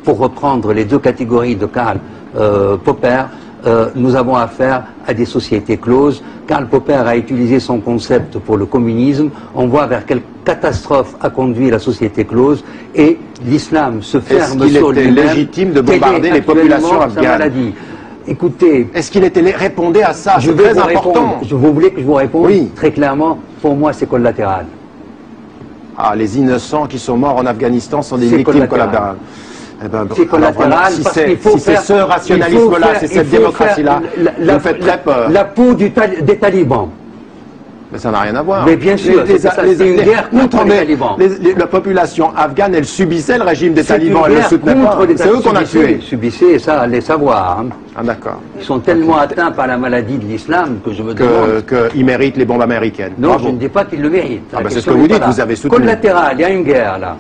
pour reprendre les deux catégories de Karl Popper, nous avons affaire à des sociétés closes. Karl Popper a utilisé son concept pour le communisme. On voit vers quelle catastrophe a conduit la société close et l'islam se ferme sur lui-même. Est-ce qu'il était légitime de bombarder les populations afghanes? Écoutez, est-ce qu'il était répondez à ça? C'est très important. Vous voulez que je vous réponde? Oui. Très clairement, pour moi, c'est collatéral. Ah, les innocents qui sont morts en Afghanistan sont des victimes collatérales. Eh ben, c'est collatéral, si c'est ce rationalisme-là, c'est cette démocratie-là, vous faites très peur. La peau des talibans. Mais ça n'a rien à voir. Mais bien sûr, c'est une guerre contre les talibans. La population afghane, elle subissait le régime des talibans, elle ne le soutenait pas. C'est eux qu'on a tués. Subissait, ça, allez savoir. Hein. Ah d'accord. Ils sont tellement atteints par la maladie de l'islam que je me demande... qu'ils méritent les bombes américaines. Non, bravo. je ne dis pas qu'ils le méritent. Ah, c'est ce que vous dites, vous avez soutenu. Collatéral, il y a une guerre là.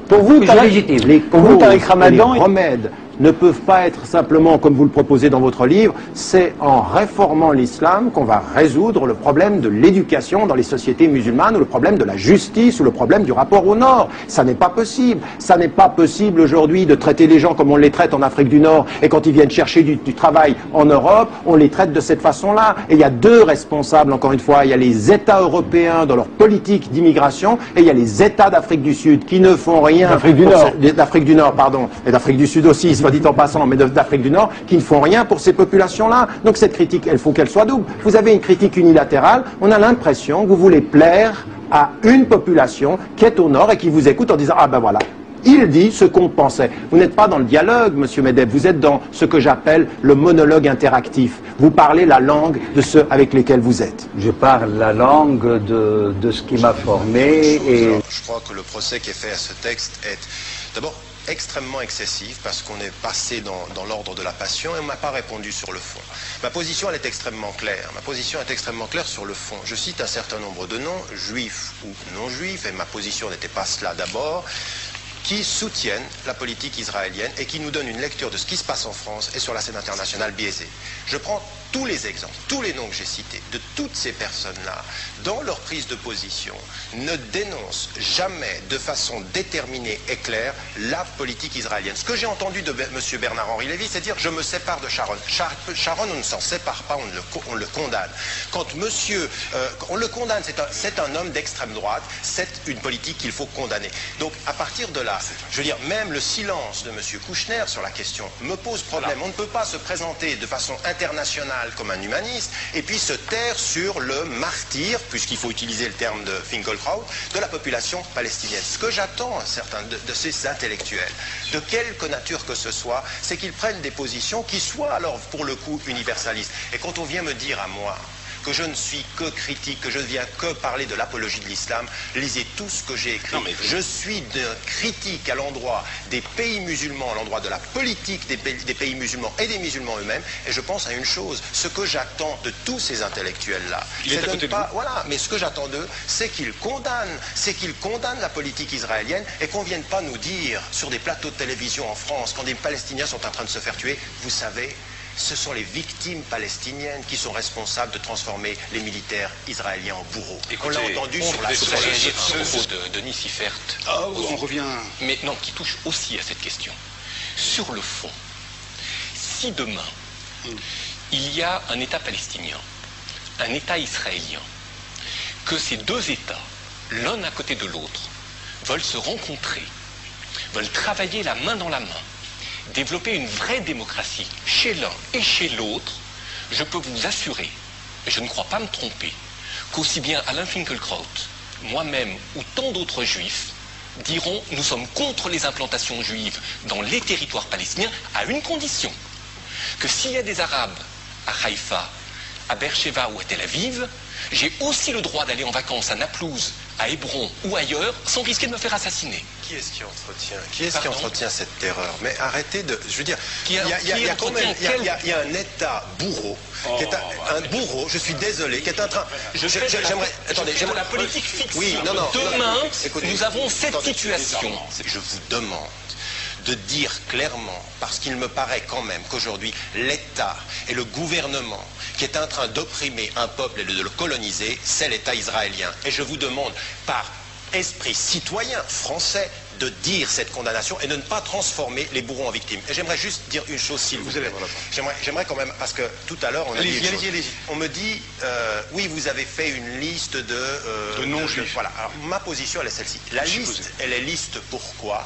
Pour vous, Tariq Ramadan, les remèdes ne peuvent pas être simplement, comme vous le proposez dans votre livre, c'est en réformant l'islam qu'on va résoudre le problème de l'éducation dans les sociétés musulmanes, ou le problème de la justice, ou le problème du rapport au Nord. Ça n'est pas possible. Ça n'est pas possible aujourd'hui de traiter les gens comme on les traite en Afrique du Nord, et quand ils viennent chercher du travail en Europe, on les traite de cette façon-là. Et il y a deux responsables, encore une fois. Il y a les États européens dans leur politique d'immigration, et il y a les États d'Afrique du Sud qui ne font rien... D'Afrique du Nord, pardon. Et d'Afrique du Sud aussi, soit dit en passant, mais d'Afrique du Nord, qui ne font rien pour ces populations-là. Donc cette critique, il faut qu'elle soit double. Vous avez une critique unilatérale, on a l'impression que vous voulez plaire à une population qui est au Nord et qui vous écoute en disant « Ah ben voilà, il dit ce qu'on pensait ». Vous n'êtes pas dans le dialogue, monsieur Medeb, vous êtes dans ce que j'appelle le monologue interactif. Vous parlez la langue de ceux avec lesquels vous êtes. Je parle la langue de ce qui m'a formé et... Je crois que le procès qui est fait à ce texte est d'abord extrêmement excessif parce qu'on est passé dans l'ordre de la passion et on ne m'a pas répondu sur le fond. Ma position, elle est extrêmement claire. Ma position est extrêmement claire sur le fond. Je cite un certain nombre de noms, juifs ou non juifs, et ma position n'était pas cela d'abord, qui soutiennent la politique israélienne et qui nous donnent une lecture de ce qui se passe en France et sur la scène internationale biaisée. Je prends tous les exemples, tous les noms que j'ai cités, de toutes ces personnes-là, dans leur prise de position, ne dénoncent jamais de façon déterminée et claire la politique israélienne. Ce que j'ai entendu de M. Bernard-Henri Lévy, c'est dire « je me sépare de Sharon ». Sharon, on ne s'en sépare pas, on le condamne. Quand on le condamne, c'est un homme d'extrême droite, c'est une politique qu'il faut condamner. Donc à partir de là, je veux dire, même le silence de M. Kouchner sur la question me pose problème. On ne peut pas se présenter de façon internationale comme un humaniste et puis se taire sur le martyr, puisqu'il faut utiliser le terme de Finkelkraut, de la population palestinienne. Ce que j'attends certains de ces intellectuels, de quelque nature que ce soit, c'est qu'ils prennent des positions qui soient alors pour le coup universalistes. Et quand on vient me dire à moi que je ne suis que critique, que je ne viens que parler de l'apologie de l'islam, lisez tout ce que j'ai écrit. Je suis de critique à l'endroit des pays musulmans, à l'endroit de la politique des pays musulmans et des musulmans eux-mêmes, et je pense à une chose, ce que j'attends de tous ces intellectuels-là, voilà, mais ce que j'attends d'eux, c'est qu'ils condamnent la politique israélienne et qu'on ne vienne pas nous dire sur des plateaux de télévision en France, quand des Palestiniens sont en train de se faire tuer, vous savez, ce sont les victimes palestiniennes qui sont responsables de transformer les militaires israéliens en bourreaux. Écoutez, on l'a entendu sur la propos de Denis Siffert. Ah, on revient... Mais non, qui touche aussi à cette question. Sur le fond, si demain, il y a un État palestinien, un État israélien, que ces deux États, l'un à côté de l'autre, veulent se rencontrer, veulent travailler la main dans la main, développer une vraie démocratie chez l'un et chez l'autre, je peux vous assurer, et je ne crois pas me tromper, qu'aussi bien Alain Finkielkraut, moi-même ou tant d'autres juifs diront nous sommes contre les implantations juives dans les territoires palestiniens à une condition, que s'il y a des Arabes à Haïfa, à Beersheba ou à Tel Aviv, j'ai aussi le droit d'aller en vacances à Naplouse, à Hébron ou ailleurs, sans risquer de me faire assassiner. Qui est-ce qui entretient cette terreur? Mais arrêtez de... Je veux dire, il y a un État bourreau, qui est un bourreau, je suis désolé, qui est en train... J'aimerais la politique fixe. Oui, non, demain, nous avons cette situation. Je vous demande de dire clairement, parce qu'il me paraît quand même qu'aujourd'hui, l'État et le gouvernement qui est en train d'opprimer un peuple et de le coloniser, c'est l'État israélien. Et je vous demande, par esprit citoyen français, de dire cette condamnation et de ne pas transformer les bourreaux en victimes. Et j'aimerais juste dire une chose, s'il vous plaît. J'aimerais quand même, parce que tout à l'heure, on me dit, oui, vous avez fait une liste de non-juifs. Voilà. Alors, ma position, elle est celle-ci. La liste, elle est liste pourquoi?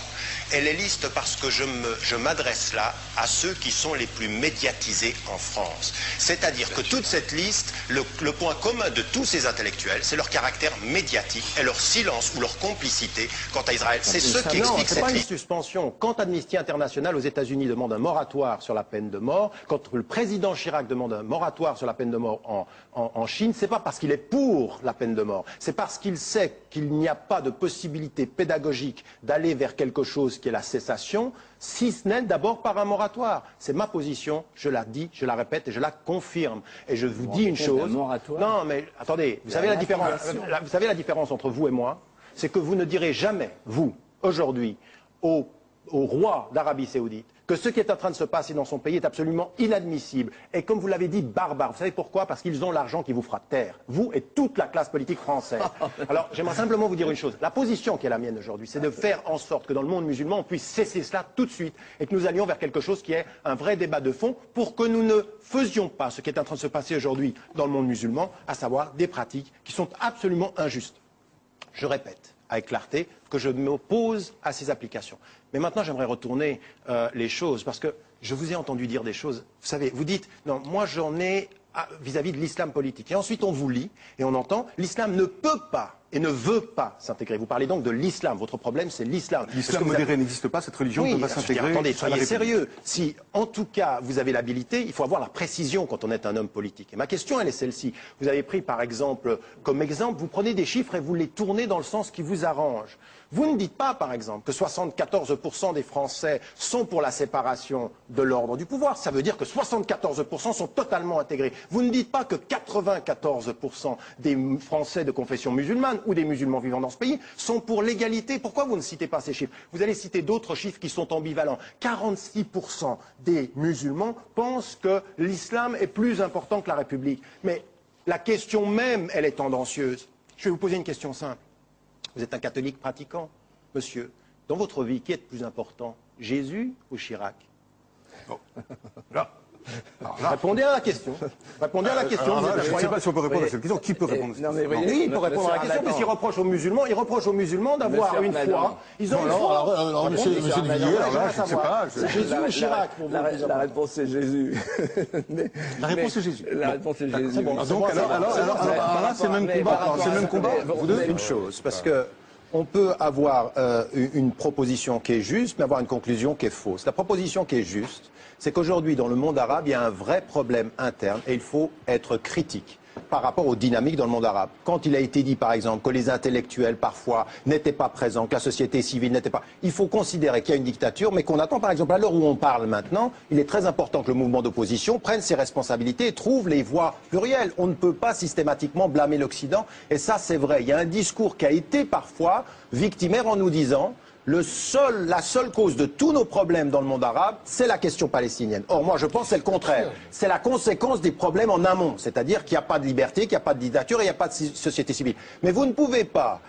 Elle est liste parce que je m'adresse là à ceux qui sont les plus médiatisés en France. C'est-à-dire que toute cette liste, le point commun de tous ces intellectuels, c'est leur caractère médiatique et leur silence ou leur complicité quant à Israël. C'est ce qui explique cette liste. C'est pas une suspension. Quand Amnesty International aux États-Unis demande un moratoire sur la peine de mort, quand le président Chirac demande un moratoire sur la peine de mort en Chine, c'est pas parce qu'il est pour la peine de mort. C'est parce qu'il sait qu'il n'y a pas de possibilité pédagogique d'aller vers quelque chose qui est la cessation, si ce n'est d'abord par un moratoire. C'est ma position, je la dis, je la répète et je la confirme. Et je vous dis une chose. Non, mais attendez, vous savez la différence entre vous et moi, c'est que vous ne direz jamais, vous, aujourd'hui, au roi d'Arabie Saoudite, que ce qui est en train de se passer dans son pays est absolument inadmissible. Et comme vous l'avez dit, barbare. Vous savez pourquoi? Parce qu'ils ont l'argent qui vous fera taire. Vous et toute la classe politique française. Alors, j'aimerais simplement vous dire une chose. La position qui est la mienne aujourd'hui, c'est de faire en sorte que dans le monde musulman, on puisse cesser cela tout de suite et que nous allions vers quelque chose qui est un vrai débat de fond pour que nous ne faisions pas ce qui est en train de se passer aujourd'hui dans le monde musulman, à savoir des pratiques qui sont absolument injustes. Je répète avec clarté que je m'oppose à ces applications. Mais maintenant, j'aimerais retourner les choses, parce que je vous ai entendu dire des choses. Vous savez, vous dites, non, moi j'en ai vis-à-vis de l'islam politique. Et ensuite, on vous lit et on entend, l'islam ne peut pas et ne veut pas s'intégrer. Vous parlez donc de l'islam. Votre problème, c'est l'islam. L'islam modéré n'existe pas, cette religion ne peut pas s'intégrer. Attendez, soyez sérieux. Si, en tout cas, vous avez l'habilité, il faut avoir la précision quand on est un homme politique. Et ma question, elle est celle-ci. Vous avez pris, par exemple, comme exemple, vous prenez des chiffres et vous les tournez dans le sens qui vous arrange. Vous ne dites pas, par exemple, que 74% des Français sont pour la séparation de l'ordre du pouvoir. Ça veut dire que 74% sont totalement intégrés. Vous ne dites pas que 94% des Français de confession musulmane ou des musulmans vivant dans ce pays sont pour l'égalité. Pourquoi vous ne citez pas ces chiffres? Vous allez citer d'autres chiffres qui sont ambivalents. 46% des musulmans pensent que l'islam est plus important que la République. Mais la question même, elle est tendancieuse. Je vais vous poser une question simple. Vous êtes un catholique pratiquant, monsieur. Dans votre vie, qui est le plus important, Jésus ou Chirac? Oh. Là. Répondez à la question. Répondez à la question. Je ne sais pas si on peut répondre à cette question. Qui peut répondre à cette question? Oui, il peut répondre à la question, puisqu'il reproche aux musulmans d'avoir une foi. Ils ont une foi. Alors, monsieur de Villiers, alors là, je ne sais pas. C'est Jésus ou Chirac pour vous? La réponse c'est Jésus. La réponse c'est Jésus. La réponse c'est Jésus. Donc, alors là, c'est le même combat. C'est le même combat. Vous devez une chose, parce que on peut avoir une proposition qui est juste, mais avoir une conclusion qui est fausse. La proposition qui est juste, c'est qu'aujourd'hui, dans le monde arabe, il y a un vrai problème interne et il faut être critique par rapport aux dynamiques dans le monde arabe. Quand il a été dit, par exemple, que les intellectuels, parfois, n'étaient pas présents, que la société civile n'était pas... Il faut considérer qu'il y a une dictature, mais qu'on attend, par exemple, à l'heure où on parle maintenant, il est très important que le mouvement d'opposition prenne ses responsabilités et trouve les voies plurielles. On ne peut pas systématiquement blâmer l'Occident, et ça, c'est vrai. Il y a un discours qui a été, parfois, victimaire en nous disant... la seule cause de tous nos problèmes dans le monde arabe, c'est la question palestinienne. Or, moi, je pense que c'est le contraire. C'est la conséquence des problèmes en amont. C'est-à-dire qu'il n'y a pas de liberté, qu'il n'y a pas de dictature et il n'y a pas de société civile. Mais vous ne pouvez pas,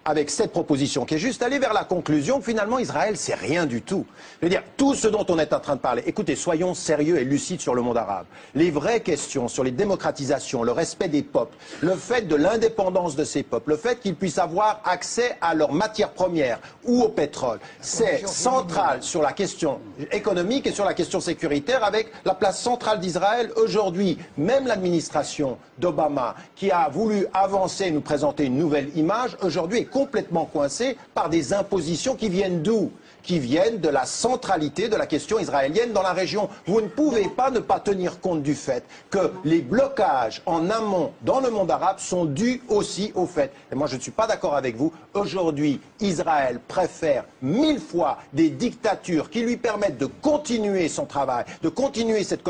avec cette proposition qui est juste, aller vers la conclusion que finalement Israël, c'est rien du tout. Je veux dire, tout ce dont on est en train de parler, écoutez, soyons sérieux et lucides sur le monde arabe. Les vraies questions sur les démocratisations, le respect des peuples, le fait de l'indépendance de ces peuples, le fait qu'ils puissent avoir accès à leurs matières premières ou au pétrole, c'est central sur la question économique et sur la question sécuritaire avec la place centrale d'Israël. Aujourd'hui, même l'administration d'Obama, qui a voulu avancer et nous présenter une nouvelle image, aujourd'hui est complètement coincé par des impositions qui viennent d'où? Qui viennent de la centralité de la question israélienne dans la région. Vous ne pouvez pas ne pas tenir compte du fait que les blocages en amont dans le monde arabe sont dus aussi au fait. Et moi je ne suis pas d'accord avec vous. Aujourd'hui, Israël préfère 1000 fois des dictatures qui lui permettent de continuer son travail, de continuer cette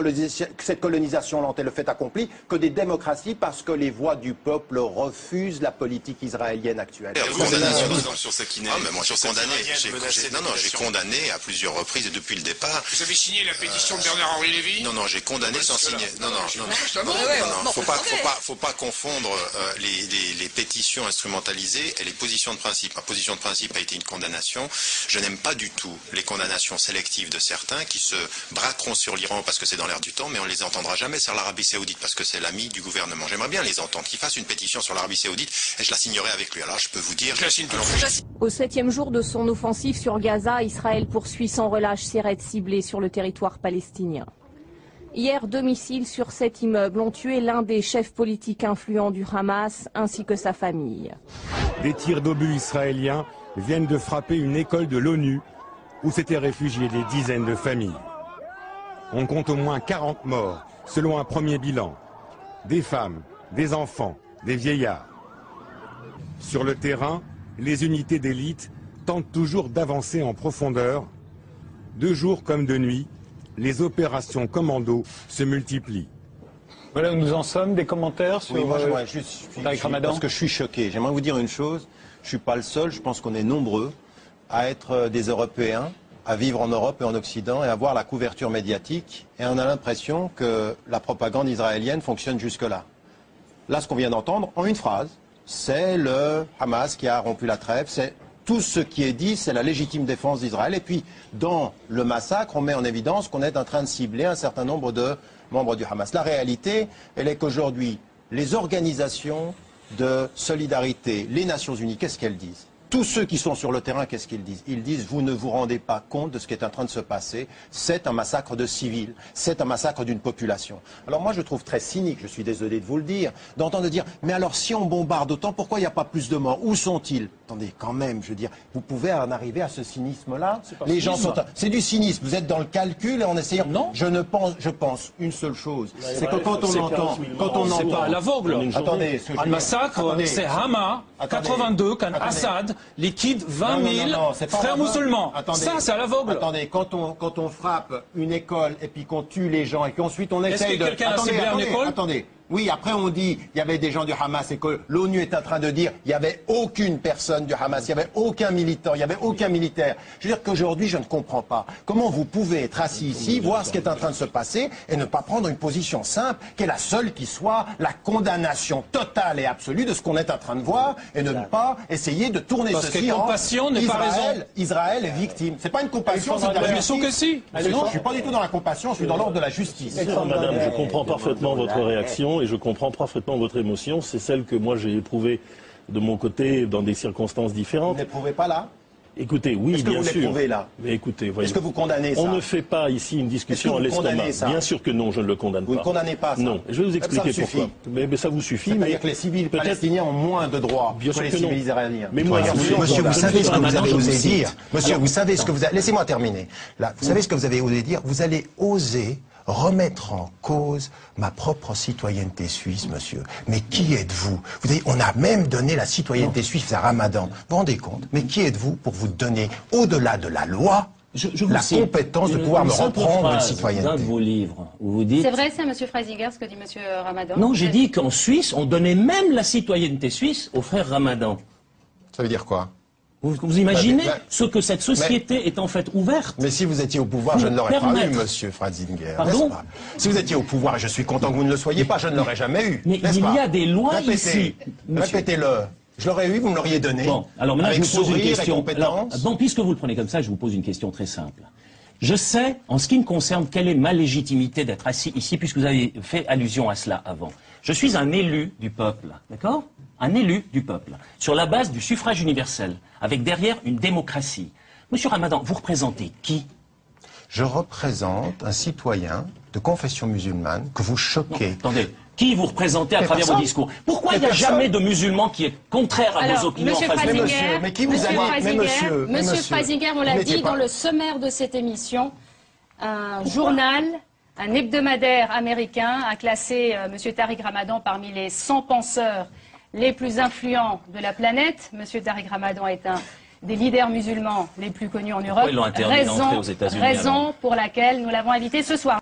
colonisation lente et le fait accompli, que des démocraties parce que les voix du peuple refusent la politique israélienne actuelle. Condamnation sur Sakineh. Moi, je suis condamné. Non, j'ai condamné à plusieurs reprises et depuis le départ. Vous avez signé la pétition de Bernard-Henri Lévy? Non, non, j'ai condamné sans signer. Non, faut pas confondre les pétitions instrumentalisées et les positions de principe. Ma position de principe a été une condamnation. Je n'aime pas du tout les condamnations sélectives de certains qui se braqueront sur l'Iran parce que c'est dans l'air du temps, mais on les entendra jamais sur l'Arabie Saoudite parce que c'est l'ami du gouvernement. J'aimerais bien les entendre, qu'ils fassent une pétition sur l'Arabie Saoudite et je la signerai avec lui. Alors je peux vous dire... Au 7e jour de son offensive sur Gaza, Israël poursuit sans relâche ses raids ciblés sur le territoire palestinien. Hier, 2 missiles sur 7 immeubles ont tué l'un des chefs politiques influents du Hamas ainsi que sa famille. Des tirs d'obus israéliens viennent de frapper une école de l'ONU où s'étaient réfugiées des dizaines de familles. On compte au moins 40 morts, selon un premier bilan. Des femmes, des enfants, des vieillards. Sur le terrain, les unités d'élite tentent toujours d'avancer en profondeur. De jour comme de nuit, les opérations commando se multiplient. Voilà où nous en sommes, des commentaires sur Tariq Ramadan. Parce que je suis choqué. J'aimerais vous dire une chose, je ne suis pas le seul, je pense qu'on est nombreux à être des Européens, à vivre en Europe et en Occident et à voir la couverture médiatique. Et on a l'impression que la propagande israélienne fonctionne jusque-là. Là, ce qu'on vient d'entendre, en une phrase, c'est le Hamas qui a rompu la trêve, c'est tout ce qui est dit, c'est la légitime défense d'Israël. Et puis, dans le massacre, on met en évidence qu'on est en train de cibler un certain nombre de membres du Hamas. La réalité, elle est qu'aujourd'hui, les organisations de solidarité, les Nations Unies, qu'est-ce qu'elles disent ? Tous ceux qui sont sur le terrain, qu'est-ce qu'ils disent? Ils disent, vous ne vous rendez pas compte de ce qui est en train de se passer. C'est un massacre de civils. C'est un massacre d'une population. Alors moi, je trouve très cynique, je suis désolé de vous le dire, d'entendre dire, mais alors si on bombarde autant, pourquoi il n'y a pas plus de morts? Où sont-ils? Attendez, quand même, je veux dire, vous pouvez en arriver à ce cynisme-là? Les gens sont... C'est du cynisme. Vous êtes dans le calcul et en essayant... Non. Je pense une seule chose. C'est que quand on entend... C'est pas à l'aveugle. Attendez. Un massacre, c'est Hama, 82, quand Assad liquide 20 000 frères musulmans. Ça, c'est à l'aveugle. Attendez, quand on frappe une école et puis qu'on tue les gens et qu'ensuite on essaye de... Est-ce que quelqu'un a ciblé une école? Attendez. Oui, après on dit il y avait des gens du Hamas et que l'ONU est en train de dire il n'y avait aucune personne du Hamas, il n'y avait aucun militant, il n'y avait aucun militaire. Je veux dire qu'aujourd'hui je ne comprends pas comment vous pouvez être assis ici, voir ce qui est en train de se passer et ne pas prendre une position simple qui est la seule qui soit la condamnation totale et absolue de ce qu'on est en train de voir et ne pas essayer de tourner ceci en compassion n'est pas raison. Israël est victime. C'est pas une compassion, c'est de la justice. Que si. Je suis pas du tout dans la compassion, je suis dans l'ordre de la justice. Madame, je comprends parfaitement votre réaction et je comprends parfaitement votre émotion. C'est celle que moi j'ai éprouvée de mon côté dans des circonstances différentes. Vous n'éprouvez pas là? Écoutez, oui, bien sûr. Est-ce que vous l'éprouvez là? Mais écoutez, voyez. Est-ce que vous condamnez ça? On ne fait pas ici une discussion à l'estomac. Bien sûr que non, je ne le condamne pas. Vous ne condamnez pas ça? Non, je vais vous expliquer pourquoi. Mais ça vous suffit. C'est-à-dire que les civils palestiniens ont moins de droits que les civils israéliens. Mais moi, monsieur, vous savez ce que vous avez osé dire. Monsieur, vous savez ce que vous avez... Laissez-moi terminer. Là, vous savez ce que vous avez osé dire? Vous allez oser remettre en cause ma propre citoyenneté suisse, monsieur. Mais qui êtes-vous? Vous savez, on a même donné la citoyenneté suisse à Ramadan. Vous vous rendez compte? Mais qui êtes-vous pour vous donner, au-delà de la loi, la compétence de pouvoir me reprendre une citoyenneté? Dans vos livres, où vous dites... C'est vrai, c'est M. Freisinger, ce que dit M. Ramadan? Non, j'ai dit qu'en Suisse, on donnait même la citoyenneté suisse aux frères Ramadan. Ça veut dire quoi? Vous imaginez ce que cette société est en fait ouverte? Mais si vous étiez au pouvoir, je ne l'aurais pas eu, monsieur Freisinger. Pardon? Si vous étiez au pouvoir, et je suis content que vous ne le soyez pas, je ne l'aurais jamais eu. Mais il y a des lois ici. Répétez-le. Je l'aurais eu, vous me l'auriez donné. Bon, alors maintenant, je vous pose une question. Alors, bon, puisque vous le prenez comme ça, je vous pose une question très simple. Je sais, en ce qui me concerne, quelle est ma légitimité d'être assis ici, puisque vous avez fait allusion à cela avant. Je suis un élu du peuple, d'accord? Un élu du peuple, sur la base du suffrage universel, avec derrière une démocratie. Monsieur Ramadan, vous représentez qui? Je représente un citoyen de confession musulmane que vous choquez. Non, attendez, qui vous représentez à travers vos discours? Pourquoi il n'y a jamais de musulman qui est contraire à vos opinions? Monsieur Freisinger, mais qui vous a dit? Monsieur Freisinger, on l'a dit dans le sommaire de cette émission, un journal, un hebdomadaire américain a classé Monsieur Tariq Ramadan parmi les 100 penseurs les plus influents de la planète. Monsieur Tariq Ramadan est un des leaders musulmans les plus connus en Europe. Pourquoi ils l'ont interdit d'entrer aux États-Unis raison pour laquelle nous l'avons invité ce soir.